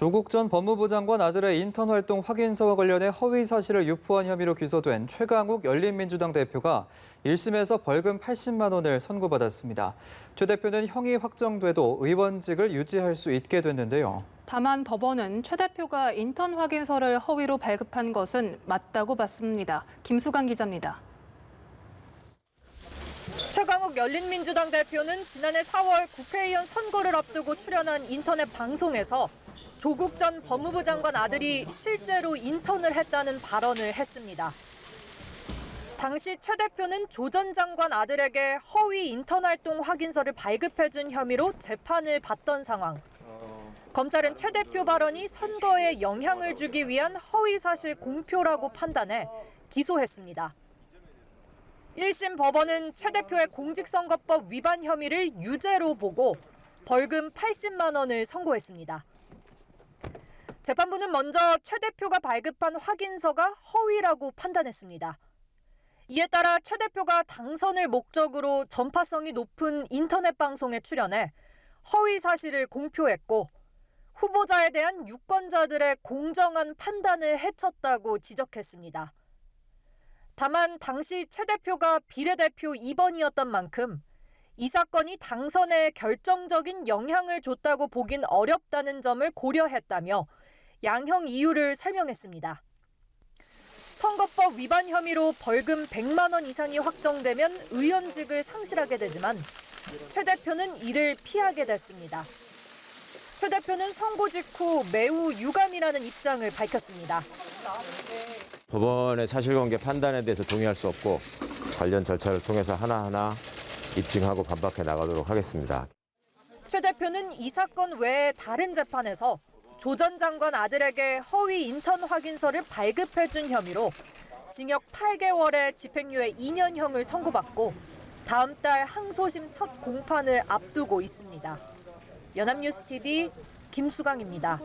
조국 전 법무부 장관 아들의 인턴 활동 확인서와 관련해 허위 사실을 유포한 혐의로 기소된 최강욱 열린민주당 대표가 1심에서 벌금 80만 원을 선고받았습니다. 최 대표는 형이 확정돼도 의원직을 유지할 수 있게 됐는데요. 다만 법원은 최 대표가 인턴 확인서를 허위로 발급한 것은 맞다고 봤습니다. 김수강 기자입니다. 최강욱 열린민주당 대표는 지난해 4월 국회의원 선거를 앞두고 출연한 인터넷 방송에서 조국 전 법무부 장관 아들이 실제로 인턴을 했다는 발언을 했습니다. 당시 최 대표는 조 전 장관 아들에게 허위 인턴 활동 확인서를 발급해준 혐의로 재판을 받던 상황. 검찰은 최 대표 발언이 선거에 영향을 주기 위한 허위 사실 공표라고 판단해 기소했습니다. 1심 법원은 최 대표의 공직선거법 위반 혐의를 유죄로 보고 벌금 80만 원을 선고했습니다. 재판부는 먼저 최 대표가 발급한 확인서가 허위라고 판단했습니다. 이에 따라 최 대표가 당선을 목적으로 전파성이 높은 인터넷 방송에 출연해 허위 사실을 공표했고 후보자에 대한 유권자들의 공정한 판단을 해쳤다고 지적했습니다. 다만 당시 최 대표가 비례대표 2번이었던 만큼 이 사건이 당선에 결정적인 영향을 줬다고 보긴 어렵다는 점을 고려했다며 양형 이유를 설명했습니다. 선거법 위반 혐의로 벌금 100만 원 이상이 확정되면 의원직을 상실하게 되지만 최 대표는 이를 피하게 됐습니다. 최 대표는 선고 직후 매우 유감이라는 입장을 밝혔습니다. 법원의 사실관계 판단에 대해서 동의할 수 없고 관련 절차를 통해서 하나하나 입증하고 반박해 나가도록 하겠습니다. 최 대표는 이 사건 외에 다른 재판에서 조 전 장관 아들에게 허위 인턴 확인서를 발급해준 혐의로 징역 8개월에 집행유예 2년형을 선고받고 다음 달 항소심 첫 공판을 앞두고 있습니다. 연합뉴스TV 김수강입니다.